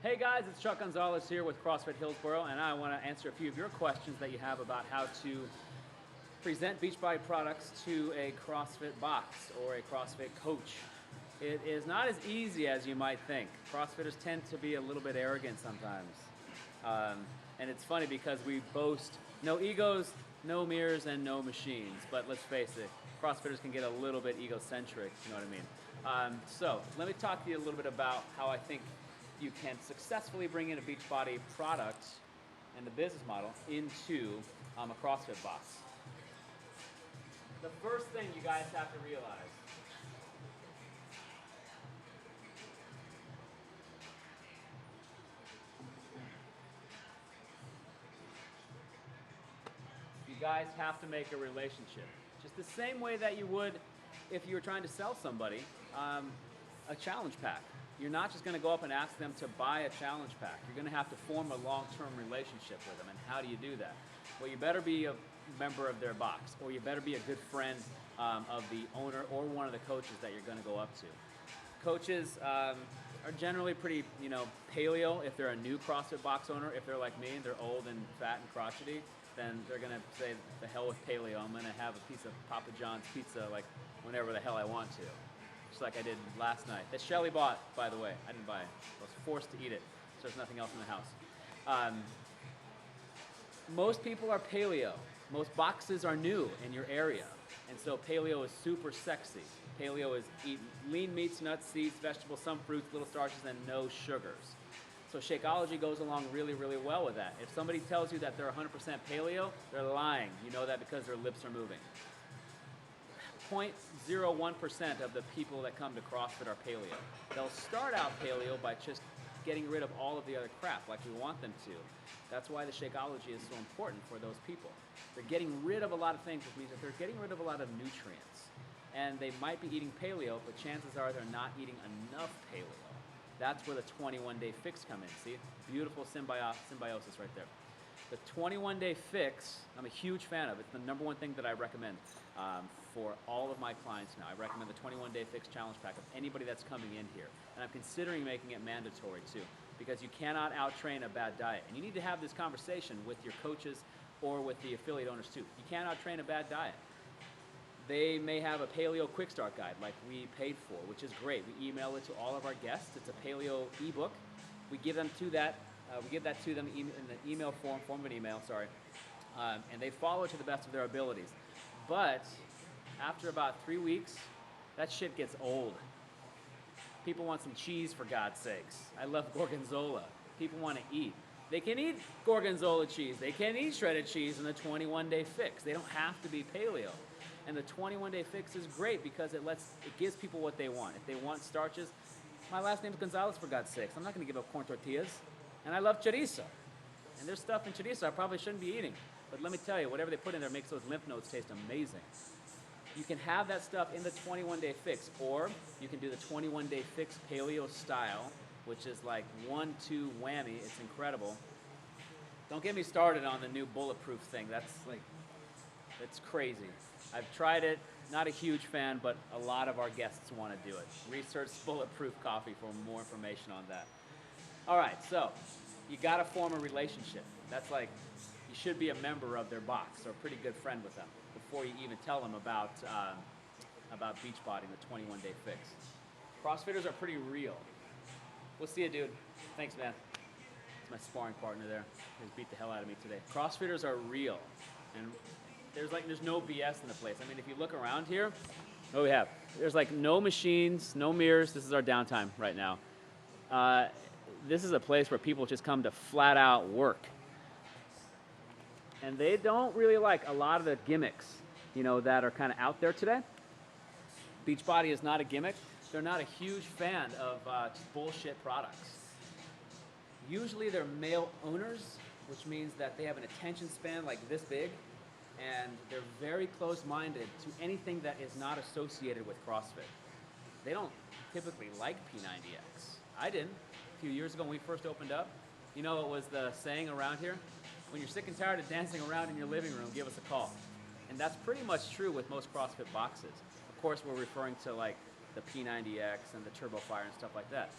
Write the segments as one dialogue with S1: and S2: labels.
S1: Hey guys, it's Chuck Gonzalez here with CrossFit Hillsboro, and I want to answer a few of your questions that you have about how to present Beachbody products to a CrossFit box or a CrossFit coach. It is not as easy as you might think. CrossFitters tend to be a little bit arrogant sometimes. And it's funny because we boast no egos, no mirrors, and no machines. But let's face it, CrossFitters can get a little bit egocentric, you know what I mean? So let me talk to you a little bit about how I think you can successfully bring in a Beachbody product and the business model into a CrossFit box. The first thing you guys have to realize you guys have to make a relationship. Just the same way that you would if you were trying to sell somebody a challenge pack. You're not just going to go up and ask them to buy a challenge pack. You're going to have to form a long-term relationship with them. And how do you do that? Well, you better be a member of their box, or you better be a good friend of the owner or one of the coaches that you're going to go up to. Coaches are generally pretty, paleo if they're a new CrossFit box owner. If they're like me, they're old and fat and crotchety, then they're going to say, the hell with paleo. I'm going to have a piece of Papa John's pizza like whenever the hell I want to. Just like I did last night. That Shelly bought, by the way. I didn't buy it. I was forced to eat it. So there's nothing else in the house. Most people are paleo. Most boxes are new in your area. And so paleo is super sexy. Paleo is eat lean meats, nuts, seeds, vegetables, some fruits, little starches, and no sugars. So Shakeology goes along really, really well with that. If somebody tells you that they're 100% paleo, they're lying. You know that because their lips are moving. 0.01% of the people that come to CrossFit are paleo. They'll start out paleo by just getting rid of all of the other crap like we want them to. That's why the Shakeology is so important for those people. They're getting rid of a lot of things, which means that they're getting rid of a lot of nutrients. And they might be eating paleo, but chances are they're not eating enough paleo. That's where the 21-day fix come in. See? Beautiful symbiosis right there. The 21-day fix, I'm a huge fan of. It's the number one thing that I recommend for all of my clients now. I recommend the 21-day fix challenge pack of anybody that's coming in here. And I'm considering making it mandatory too, because you cannot out-train a bad diet. And you need to have this conversation with your coaches or with the affiliate owners too. You can't out-train a bad diet. They may have a paleo quick start guide like we paid for, which is great. We email it to all of our guests. It's a paleo ebook. We give them to that. We give that to them in the email form of an email, and they follow it to the best of their abilities. But after about 3 weeks, that shit gets old. People want some cheese, for God's sakes. I love gorgonzola. People want to eat. They can eat gorgonzola cheese. They can eat shredded cheese in the 21-day fix. They don't have to be paleo. And the 21-day fix is great because it gives people what they want. If they want starches, my last name is Gonzalez, for God's sakes. I'm not going to give up corn tortillas. And I love chorizo. And there's stuff in chorizo I probably shouldn't be eating. But let me tell you, whatever they put in there makes those lymph nodes taste amazing. You can have that stuff in the 21-day fix, or you can do the 21-day fix paleo style, which is like 1-2 whammy. It's incredible. Don't get me started on the new bulletproof thing. It's crazy. I've tried it. Not a huge fan, but a lot of our guests want to do it. Research bulletproof coffee for more information on that. All right, so you got to form a relationship. That's like you should be a member of their box or a pretty good friend with them before you even tell them about Beachbody and the 21-day fix. CrossFitters are pretty real. We'll see you, dude. Thanks, man. It's my sparring partner there. He's beat the hell out of me today. CrossFitters are real, and there's no BS in the place. I mean, if you look around here, what do we have? There's like no machines, no mirrors. This is our downtime right now. This is a place where people just come to flat out work. And they don't really like a lot of the gimmicks, that are kind of out there today. Beachbody is not a gimmick. They're not a huge fan of just bullshit products. Usually they're male owners, which means that they have an attention span like this big, and they're very close-minded to anything that is not associated with CrossFit. They don't typically like P90X. I didn't. A few years ago when we first opened up, it was the saying around here, when you're sick and tired of dancing around in your living room, give us a call. And that's pretty much true with most CrossFit boxes. Of course, we're referring to like the P90X and the Turbo Fire and stuff like that.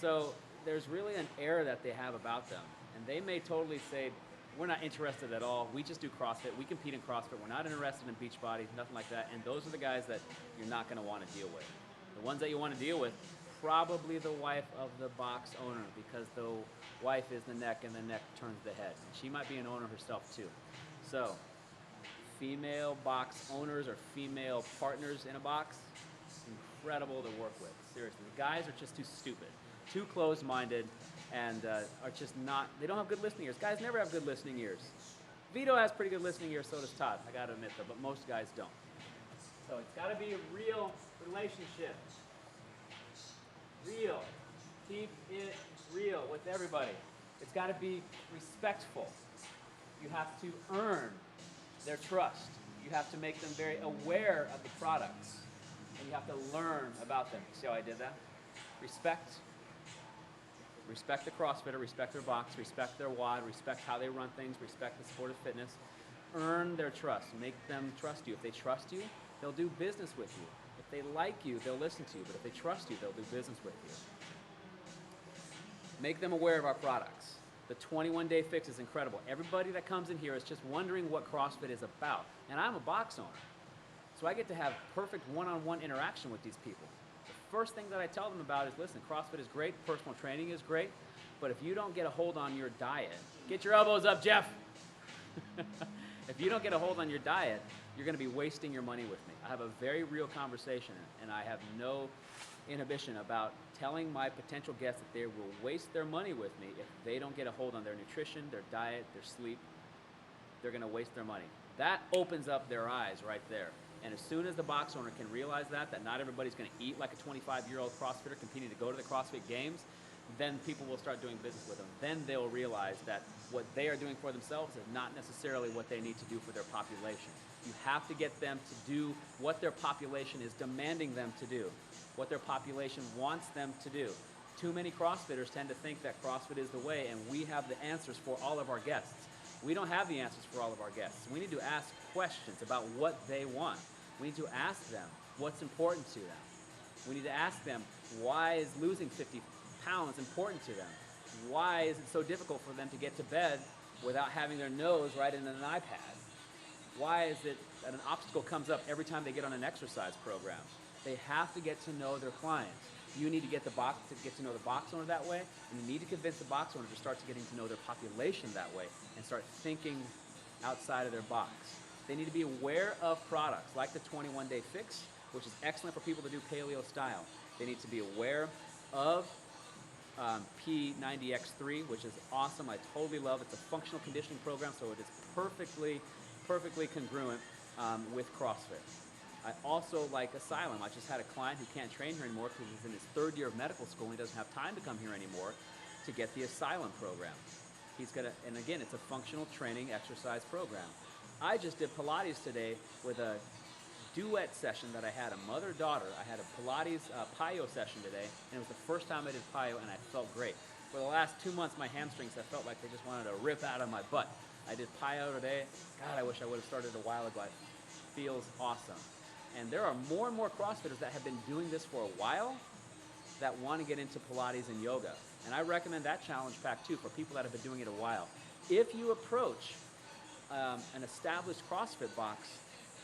S1: So there's really an air that they have about them. And they may totally say, we're not interested at all. We just do CrossFit. We compete in CrossFit. We're not interested in Beachbody, nothing like that. And those are the guys that you're not going to want to deal with. The ones that you want to deal with, probably the wife of the box owner, because the wife is the neck and the neck turns the head. And she might be an owner herself too. So female box owners or female partners in a box, incredible to work with. Seriously, the guys are just too stupid, too closed-minded, and are just not, they don't have good listening ears. Guys never have good listening ears. Vito has pretty good listening ears, so does Todd, I gotta admit though, but most guys don't. So it's gotta be a real relationship. Real. Keep it real with everybody. It's gotta be respectful. You have to earn their trust. You have to make them very aware of the products. And you have to learn about them. See how I did that? Respect. Respect the CrossFitter, respect their box, respect their WOD, respect how they run things, respect the sport of fitness. Earn their trust. Make them trust you. If they trust you, they'll do business with you. If they like you, they'll listen to you. But if they trust you, they'll do business with you. Make them aware of our products. The 21-day fix is incredible. Everybody that comes in here is just wondering what CrossFit is about. And I'm a box owner. So I get to have perfect one-on-one interaction with these people. The first thing that I tell them about is, listen, CrossFit is great, personal training is great, but if you don't get a hold on your diet, get your elbows up, Jeff. If you don't get a hold on your diet, you're going to be wasting your money with me. I have a very real conversation, and I have no inhibition about telling my potential guests that they will waste their money with me if they don't get a hold on their nutrition, their diet, their sleep. They're going to waste their money. That opens up their eyes right there. And as soon as the box owner can realize that not everybody's going to eat like a 25-year-old CrossFitter competing to go to the CrossFit Games, then people will start doing business with them. Then they'll realize that what they are doing for themselves is not necessarily what they need to do for their population. You have to get them to do what their population is demanding them to do, what their population wants them to do. Too many CrossFitters tend to think that CrossFit is the way, and we have the answers for all of our guests. We don't have the answers for all of our guests. We need to ask questions about what they want. We need to ask them what's important to them. We need to ask them, why is losing 50 pounds important to them? Why is it so difficult for them to get to bed without having their nose right in an iPad? Why is it that an obstacle comes up every time they get on an exercise program? They have to get to know their clients. You need to get to know the box owner that way, and you need to convince the box owner to start getting to know their population that way and start thinking outside of their box. They need to be aware of products like the 21-day fix, which is excellent for people to do paleo style. They need to be aware of P90X3, which is awesome. I totally love it. It's a functional conditioning program, so it is perfectly congruent with CrossFit. I also like Asylum. I just had a client who can't train here anymore because he's in his third year of medical school and he doesn't have time to come here anymore to get the Asylum program. And again, it's a functional training exercise program. I just did Pilates today with a duet session that I had, a mother-daughter. I had a Pilates PiYo session today, and it was the first time I did PiYo, and I felt great. For the last 2 months, my hamstrings, I felt like they just wanted to rip out of my butt. I did PiYo today. God, I wish I would have started a while ago. It feels awesome. And there are more and more CrossFitters that have been doing this for a while that want to get into Pilates and yoga. And I recommend that challenge pack too for people that have been doing it a while. If you approach an established CrossFit box,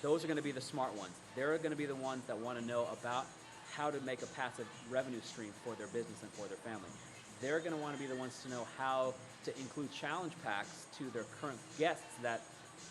S1: those are going to be the smart ones. They're going to be the ones that want to know about how to make a passive revenue stream for their business and for their family. They're going to want to be the ones to know how to include challenge packs to their current guests that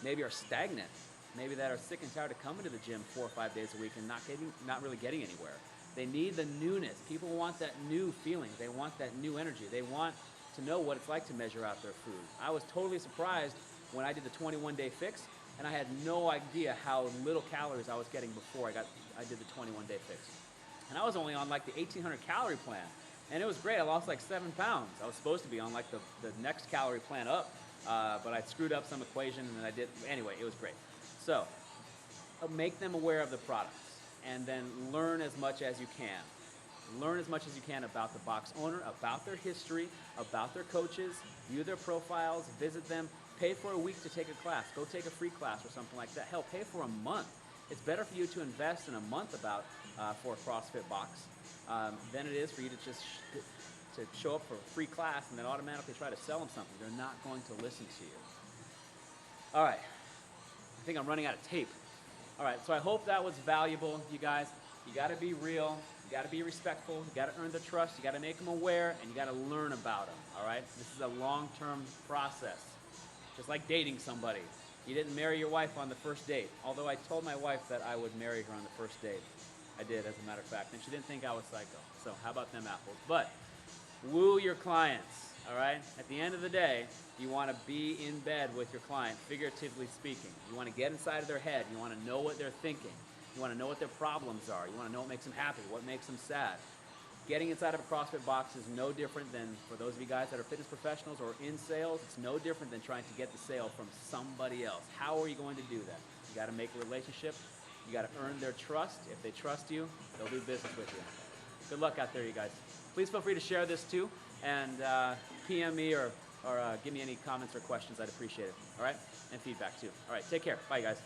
S1: maybe are stagnant, maybe that are sick and tired of coming to the gym 4 or 5 days a week and not really getting anywhere. They need the newness. People want that new feeling. They want that new energy. They want to know what it's like to measure out their food. I was totally surprised when I did the 21-day fix, and I had no idea how little calories I was getting before I did the 21-day fix. And I was only on like the 1,800 calorie plan, and it was great. I lost like 7 pounds. I was supposed to be on like the next calorie plan up, but I screwed up some equation, and I did. Anyway, it was great. So make them aware of the products, and then learn as much as you can. Learn as much as you can about the box owner, about their history, about their coaches, view their profiles, visit them, pay for a week to take a class, go take a free class or something like that. Hell, pay for a month. It's better for you to invest in a month for a CrossFit box than it is for you to just to show up for a free class and then automatically try to sell them something. They're not going to listen to you. All right, I think I'm running out of tape. All right, so I hope that was valuable, you guys. You got to be real. You got to be respectful. You got to earn their trust. You got to make them aware, and you got to learn about them. All right, this is a long-term process, just like dating somebody. You didn't marry your wife on the first date, although I told my wife that I would marry her on the first date. I did, as a matter of fact, and she didn't think I was psycho. So how about them apples? But woo your clients. All right? At the end of the day, you want to be in bed with your client, figuratively speaking. You want to get inside of their head. You want to know what they're thinking. You want to know what their problems are. You want to know what makes them happy, what makes them sad. Getting inside of a CrossFit box is no different than, for those of you guys that are fitness professionals or in sales, it's no different than trying to get the sale from somebody else. How are you going to do that? You got to make a relationship. You got to earn their trust. If they trust you, they'll do business with you. Good luck out there, you guys. Please feel free to share this too, and PM me or give me any comments or questions. I'd appreciate it. All right? And feedback too. All right, take care. Bye, guys.